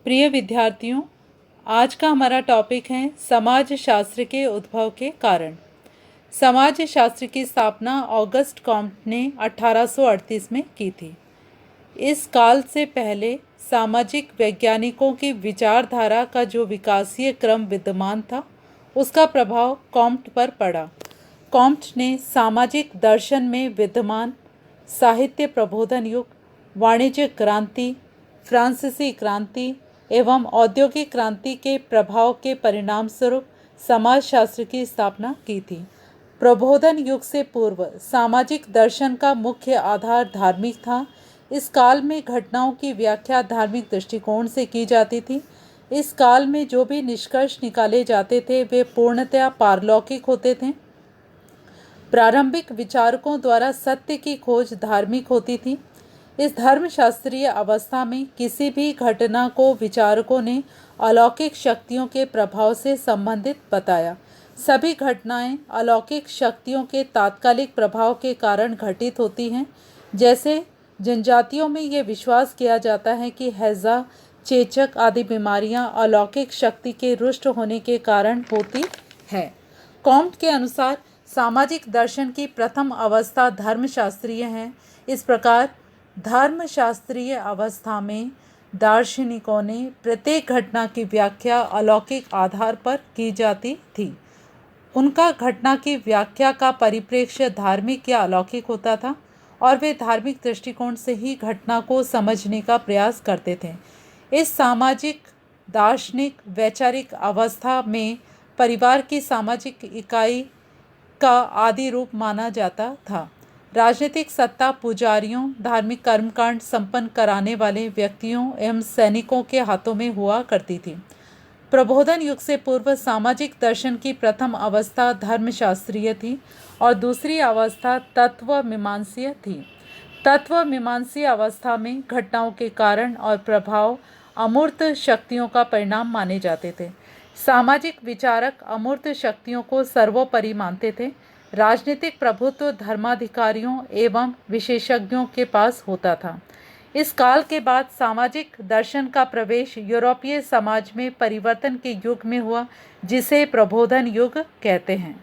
प्रिय विद्यार्थियों, आज का हमारा टॉपिक है समाज शास्त्र के उद्भव के कारण। समाज शास्त्र की स्थापना ऑगस्ट कॉम्ट ने 1838 में की थी। इस काल से पहले सामाजिक वैज्ञानिकों की विचारधारा का जो विकासीय क्रम विद्यमान था, उसका प्रभाव कॉम्ट पर पड़ा। कॉम्ट ने सामाजिक दर्शन में विद्यमान साहित्य प्रबोधन युग, वाणिज्य क्रांति, फ्रांसीसी क्रांति एवं औद्योगिक क्रांति के प्रभाव के परिणाम स्वरूप समाजशास्त्र की स्थापना की थी। प्रबोधन युग से पूर्व सामाजिक दर्शन का मुख्य आधार धार्मिक था। इस काल में घटनाओं की व्याख्या धार्मिक दृष्टिकोण से की जाती थी। इस काल में जो भी निष्कर्ष निकाले जाते थे वे पूर्णतया पारलौकिक होते थे। प्रारंभिक विचारकों द्वारा सत्य की खोज धार्मिक होती थी। इस धर्मशास्त्रीय अवस्था में किसी भी घटना को विचारकों ने अलौकिक शक्तियों के प्रभाव से संबंधित बताया। सभी घटनाएं अलौकिक शक्तियों के तात्कालिक प्रभाव के कारण घटित होती हैं। जैसे जनजातियों में यह विश्वास किया जाता है कि हैजा, चेचक आदि बीमारियां अलौकिक शक्ति के रुष्ट होने के कारण होती है। कॉम्ट के अनुसार सामाजिक दर्शन की प्रथम अवस्था धर्मशास्त्रीय है। इस प्रकार धर्मशास्त्रीय अवस्था में दार्शनिकों ने प्रत्येक घटना की व्याख्या अलौकिक आधार पर की जाती थी। उनका घटना की व्याख्या का परिप्रेक्ष्य धार्मिक या अलौकिक होता था और वे धार्मिक दृष्टिकोण से ही घटना को समझने का प्रयास करते थे। इस सामाजिक दार्शनिक वैचारिक अवस्था में परिवार की सामाजिक इकाई का आदि रूप माना जाता था। राजनीतिक सत्ता पुजारियों, धार्मिक कर्मकांड संपन्न कराने वाले व्यक्तियों एवं सैनिकों के हाथों में हुआ करती थी। प्रबोधन युग से पूर्व सामाजिक दर्शन की प्रथम अवस्था धर्मशास्त्रीय थी और दूसरी अवस्था तत्वमीमांसीय थी। तत्वमीमांसीय अवस्था में घटनाओं के कारण और प्रभाव अमूर्त शक्तियों का परिणाम माने जाते थे। सामाजिक विचारक अमूर्त शक्तियों को सर्वोपरि मानते थे। राजनीतिक प्रभुत्व धर्माधिकारियों एवं विशेषज्ञों के पास होता था। इस काल के बाद सामाजिक दर्शन का प्रवेश यूरोपीय समाज में परिवर्तन के युग में हुआ, जिसे प्रबोधन युग कहते हैं।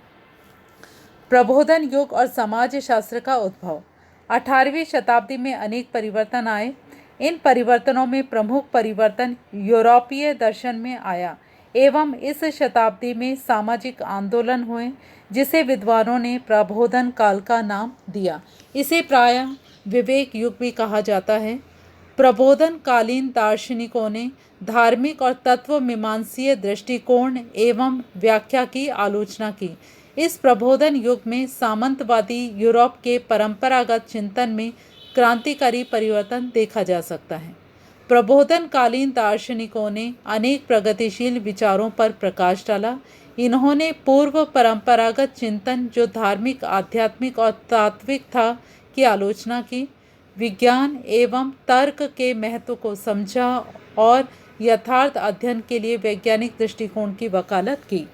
प्रबोधन युग और समाजशास्त्र का उद्भव। 18वीं शताब्दी में अनेक परिवर्तन आए। इन परिवर्तनों में प्रमुख परिवर्तन यूरोपीय दर्शन में आया एवं इस शताब्दी में सामाजिक आंदोलन हुए, जिसे विद्वानों ने प्रबोधन काल का नाम दिया। इसे प्रायः विवेक युग भी कहा जाता है। प्रबोधन कालीन दार्शनिकों ने धार्मिक और तत्वमीमांसीय दृष्टिकोण एवं व्याख्या की आलोचना की। इस प्रबोधन युग में सामंतवादी यूरोप के परंपरागत चिंतन में क्रांतिकारी परिवर्तन देखा जा सकता है। प्रबोधन कालीन दार्शनिकों ने अनेक प्रगतिशील विचारों पर प्रकाश डाला। इन्होंने पूर्व परंपरागत चिंतन जो धार्मिक, आध्यात्मिक और तात्विक था की आलोचना की। विज्ञान एवं तर्क के महत्व को समझा और यथार्थ अध्ययन के लिए वैज्ञानिक दृष्टिकोण की वकालत की।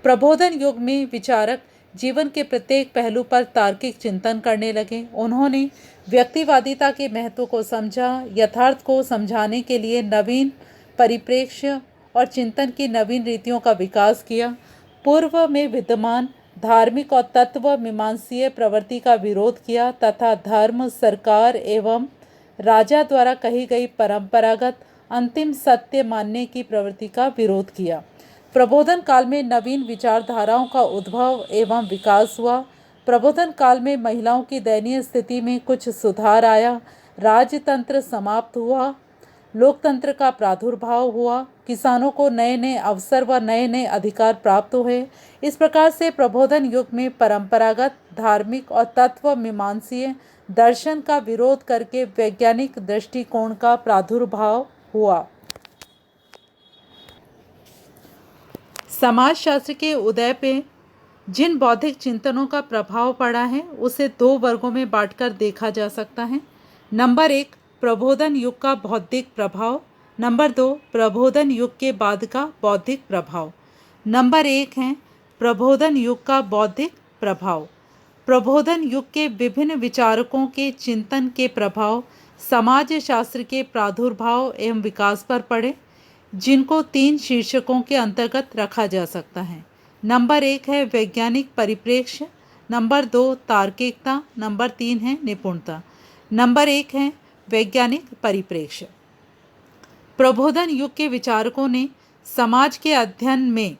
प्रबोधन युग में विचारक जीवन के प्रत्येक पहलू पर तार्किक चिंतन करने लगे। उन्होंने व्यक्तिवादिता के महत्व को समझा, यथार्थ को समझाने के लिए नवीन परिप्रेक्ष्य और चिंतन की नवीन रीतियों का विकास किया। पूर्व में विद्यमान धार्मिक और तत्वमीमांसीय प्रवृत्ति का विरोध किया तथा धर्म, सरकार एवं राजा द्वारा कही गई परंपरागत अंतिम सत्य मानने की प्रवृत्ति का विरोध किया। प्रबोधन काल में नवीन विचारधाराओं का उद्भव एवं विकास हुआ। प्रबोधन काल में महिलाओं की दयनीय स्थिति में कुछ सुधार आया। राजतंत्र समाप्त हुआ, लोकतंत्र का प्रादुर्भाव हुआ, किसानों को नए नए अवसर व नए नए अधिकार प्राप्त हुए। इस प्रकार से प्रबोधन युग में परंपरागत धार्मिक और तत्वमीमांसीय दर्शन का विरोध करके वैज्ञानिक दृष्टिकोण का प्रादुर्भाव हुआ। समाजशास्त्र के उदय पे जिन बौद्धिक चिंतनों का प्रभाव पड़ा है, उसे दो वर्गों में बांटकर देखा जा सकता है। नंबर 1, प्रबोधन युग का बौद्धिक प्रभाव। नंबर 2, प्रबोधन युग के बाद का बौद्धिक प्रभाव। नंबर 1 है प्रबोधन युग का बौद्धिक प्रभाव। प्रबोधन युग के विभिन्न विचारकों के चिंतन के प्रभाव समाजशास्त्र के प्रादुर्भाव एवं विकास पर पड़े। जिनको 3 शीर्षकों के अंतर्गत रखा जा सकता है। नंबर 1 है वैज्ञानिक परिप्रेक्ष्य, नंबर 2 तार्किकता, नंबर 3 है निपुणता। नंबर 1 है वैज्ञानिक परिप्रेक्ष्य। प्रबोधन युग के विचारकों ने समाज के अध्ययन में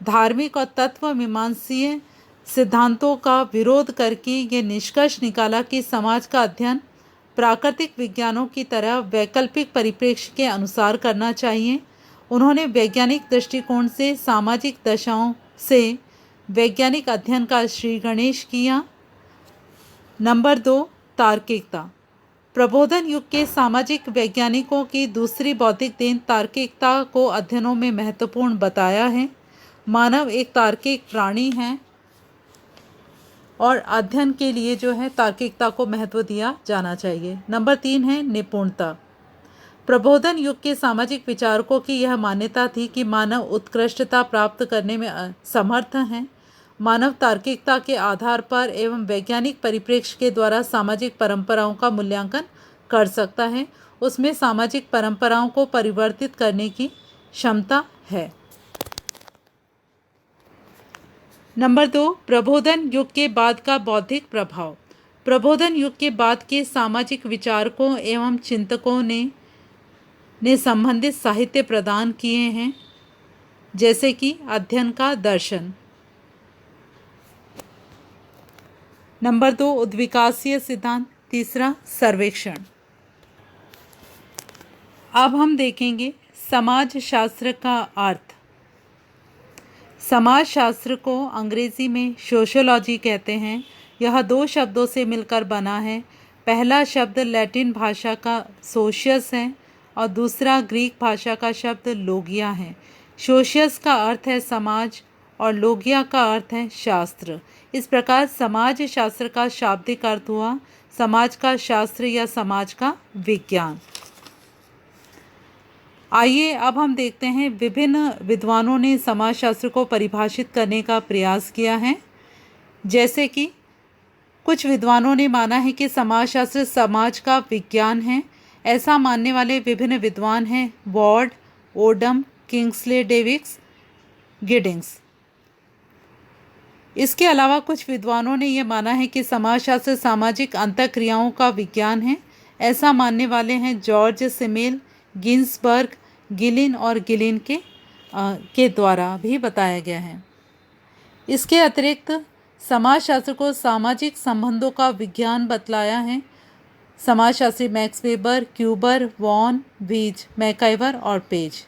धार्मिक और तत्व मीमांसीय सिद्धांतों का विरोध करके ये निष्कर्ष निकाला कि समाज का अध्ययन प्राकृतिक विज्ञानों की तरह वैकल्पिक परिप्रेक्ष्य के अनुसार करना चाहिए। उन्होंने वैज्ञानिक दृष्टिकोण से सामाजिक दशाओं से वैज्ञानिक अध्ययन का श्रीगणेश किया। नंबर 2 तार्किकता। प्रबोधन युग के सामाजिक वैज्ञानिकों की दूसरी बौद्धिक देन तार्किकता को अध्ययनों में महत्वपूर्ण बताया है। मानव एक तार्किक प्राणी है और अध्ययन के लिए जो है तार्किकता को महत्व दिया जाना चाहिए। नंबर 3 है निपुणता। प्रबोधन युग के सामाजिक विचारकों की यह मान्यता थी कि मानव उत्कृष्टता प्राप्त करने में समर्थ हैं। मानव तार्किकता के आधार पर एवं वैज्ञानिक परिप्रेक्ष्य के द्वारा सामाजिक परंपराओं का मूल्यांकन कर सकता है। उसमें सामाजिक परंपराओं को परिवर्तित करने की क्षमता है। नंबर 2 प्रबोधन युग के बाद का बौद्धिक प्रभाव। प्रबोधन युग के बाद के सामाजिक विचारकों एवं चिंतकों ने संबंधित साहित्य प्रदान किए हैं, जैसे कि अध्ययन का दर्शन। नंबर 2 उद्विकासीय सिद्धांत। तीसरा सर्वेक्षण। अब हम देखेंगे समाज शास्त्र का अर्थ। समाज शास्त्र को अंग्रेजी में सोशियोलॉजी कहते हैं। यह 2 शब्दों से मिलकर बना है। पहला शब्द लैटिन भाषा का सोशियस है और दूसरा ग्रीक भाषा का शब्द लोगिया है। सोशियस का अर्थ है समाज और लोगिया का अर्थ है शास्त्र। इस प्रकार समाज शास्त्र का शाब्दिक अर्थ हुआ समाज का शास्त्र या समाज का विज्ञान। आइए अब हम देखते हैं विभिन्न विद्वानों ने समाजशास्त्र को परिभाषित करने का प्रयास किया है। जैसे कि कुछ विद्वानों ने माना है कि समाजशास्त्र समाज का विज्ञान है। ऐसा मानने वाले विभिन्न विद्वान हैं Ward, Odum, Kingsley Davis, Giddings. इसके अलावा कुछ विद्वानों ने यह माना है कि समाजशास्त्र सामाजिक अंतःक्रियाओं का विज्ञान है। ऐसा मानने वाले हैं जॉर्ज सिमेल, गिन्सबर्ग, गिलिन और गिलिन के द्वारा भी बताया गया है। इसके अतिरिक्त समाजशास्त्र को सामाजिक संबंधों का विज्ञान बतलाया है समाजशास्त्री मैक्स वेबर, क्यूबर, वॉन, वीज, मैकाइवर और पेज।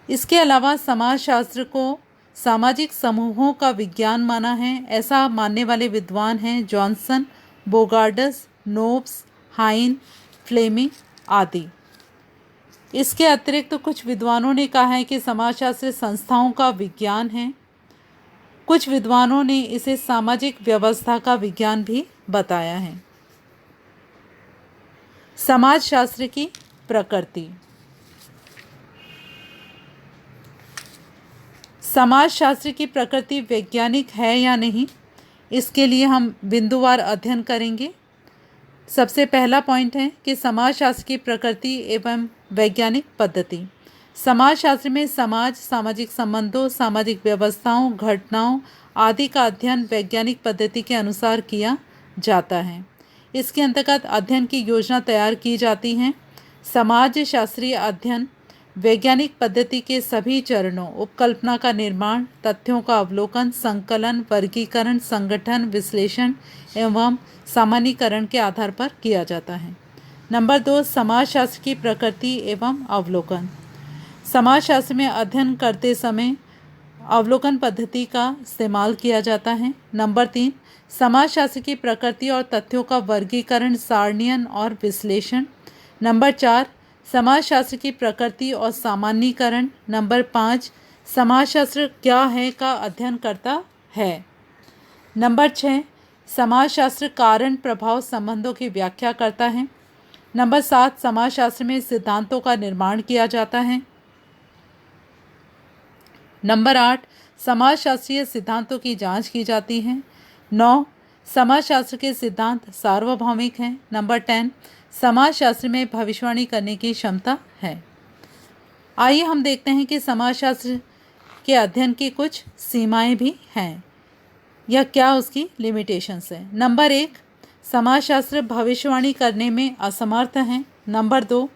इसके अलावा समाजशास्त्र को सामाजिक समूहों का विज्ञान माना है। ऐसा मानने वाले विद्वान हैं जॉनसन, बोगार्डस, नोब्स, हाइन, फ्लेमिंग आदि। इसके अतिरिक्त कुछ विद्वानों ने कहा है कि समाजशास्त्र संस्थाओं का विज्ञान है। कुछ विद्वानों ने इसे सामाजिक व्यवस्था का विज्ञान भी बताया है। समाजशास्त्र की प्रकृति। समाजशास्त्र की प्रकृति वैज्ञानिक है या नहीं, इसके लिए हम बिंदुवार अध्ययन करेंगे। सबसे पहला पॉइंट है कि समाजशास्त्र की प्रकृति एवं वैज्ञानिक पद्धति। समाजशास्त्र में समाज, सामाजिक संबंधों, सामाजिक व्यवस्थाओं, घटनाओं आदि का अध्ययन वैज्ञानिक पद्धति के अनुसार किया जाता है। इसके अंतर्गत अध्ययन की योजना तैयार की जाती है। समाज शास्त्रीय अध्ययन वैज्ञानिक पद्धति के सभी चरणों, उपकल्पना का निर्माण, तथ्यों का अवलोकन, संकलन, वर्गीकरण, संगठन, विश्लेषण एवं सामान्यीकरण के आधार पर किया जाता है। नंबर 2 समाजशास्त्र की प्रकृति एवं अवलोकन। समाजशास्त्र में अध्ययन करते समय अवलोकन पद्धति का इस्तेमाल किया जाता है। नंबर 3 समाजशास्त्र की प्रकृति और तथ्यों का वर्गीकरण, सारणीयन और विश्लेषण। नंबर 4 समाजशास्त्र की प्रकृति और सामान्यीकरण। नंबर 5 समाजशास्त्र क्या है का अध्ययन करता है। नंबर 6 समाजशास्त्र कारण प्रभाव संबंधों की व्याख्या करता है। नंबर 7 समाजशास्त्र में सिद्धांतों का निर्माण किया जाता है। नंबर 8 समाजशास्त्रीय सिद्धांतों की जांच की जाती है। 9 समाजशास्त्र के सिद्धांत सार्वभौमिक हैं। नंबर 10 समाजशास्त्र में भविष्यवाणी करने की क्षमता है। आइए हम देखते हैं कि समाजशास्त्र के अध्ययन की कुछ सीमाएं भी हैं या क्या उसकी लिमिटेशंस हैं। नंबर 1, समाजशास्त्र भविष्यवाणी करने में असमर्थ हैं। नंबर 2,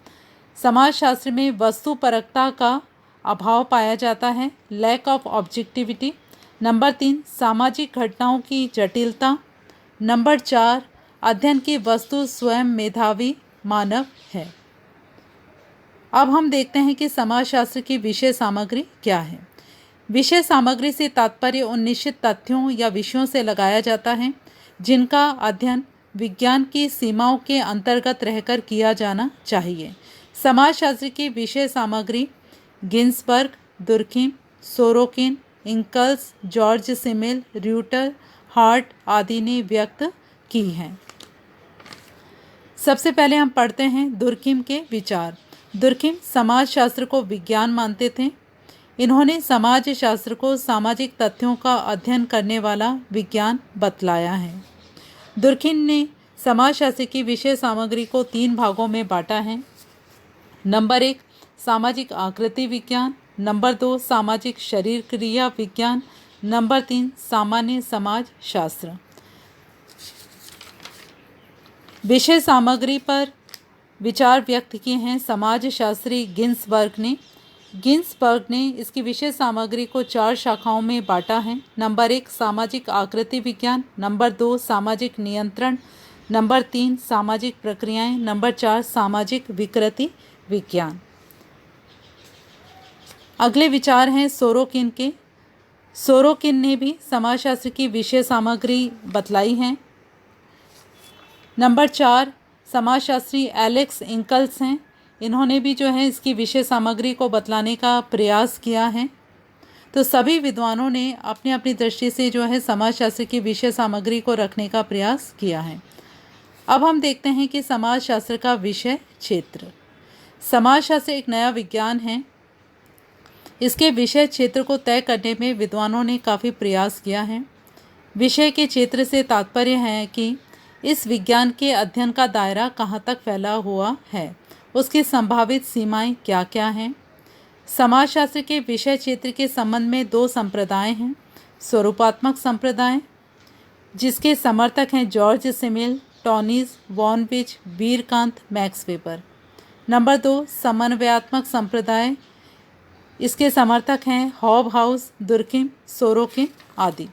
समाजशास्त्र में वस्तुपरकता का अभाव पाया जाता है, लैक ऑफ ऑब्जेक्टिविटी। नंबर 3, सामाजिक घटनाओं की जटिलता। नंबर 4, अध्ययन की वस्तु स्वयं मेधावी मानव है। अब हम देखते हैं कि समाजशास्त्र की विषय सामग्री क्या है। विषय सामग्री से तात्पर्य उन निश्चित तथ्यों या विषयों से लगाया जाता है जिनका अध्ययन विज्ञान की सीमाओं के अंतर्गत रहकर किया जाना चाहिए। समाजशास्त्र की विषय सामग्री Ginsberg, Durkheim, Sorokin, Inkeles, George Simmel, Reuter, Hart आदि ने व्यक्त की हैं। सबसे पहले हम पढ़ते हैं दुर्खिम के विचार। दुर्खिम समाजशास्त्र को विज्ञान मानते थे। इन्होंने समाजशास्त्र को सामाजिक तथ्यों का अध्ययन करने वाला विज्ञान बतलाया है। दुर्खिम ने समाजशास्त्र की विषय सामग्री को 3 भागों में बांटा है। नंबर 1, सामाजिक आकृति विज्ञान। नंबर 2, सामाजिक शरीर क्रिया विज्ञान। नंबर 3, सामान्य समाज शास्त्र। विषय सामग्री पर विचार व्यक्त किए हैं समाजशास्त्री गिन्सबर्ग ने इसकी विषय सामग्री को 4 शाखाओं में बांटा है। नंबर 1, सामाजिक आकृति विज्ञान। नंबर 2, सामाजिक नियंत्रण। नंबर 3, सामाजिक प्रक्रियाएं। नंबर 4, सामाजिक विकृति विज्ञान। अगले विचार हैं सोरोकिन के। सोरोकिन ने भी समाजशास्त्र की विषय सामग्री बतलाई है। नंबर 4, समाजशास्त्री एलेक्स इंकल्स हैं। इन्होंने भी जो है इसकी विषय सामग्री को बतलाने का प्रयास किया है। तो सभी विद्वानों ने अपनी अपनी दृष्टि से जो है समाजशास्त्र की विषय सामग्री को रखने का प्रयास किया है। अब हम देखते हैं कि समाजशास्त्र का विषय क्षेत्र। समाजशास्त्र एक नया विज्ञान है। इसके विषय क्षेत्र को तय करने में विद्वानों ने काफ़ी प्रयास किया है। विषय के क्षेत्र से तात्पर्य है कि इस विज्ञान के अध्ययन का दायरा कहाँ तक फैला हुआ है, उसकी संभावित सीमाएं क्या क्या हैं। समाजशास्त्र के विषय क्षेत्र के संबंध में 2 संप्रदाय हैं। स्वरूपात्मक संप्रदाय, जिसके समर्थक हैं जॉर्ज सिमिल, टॉनीज, वॉनविच, वीरकांत, मैक्स वेबर। नंबर 2, समन्वयात्मक संप्रदाय, इसके समर्थक हैं हॉबहाउस, दुर्खिम, सोरोकिन आदि।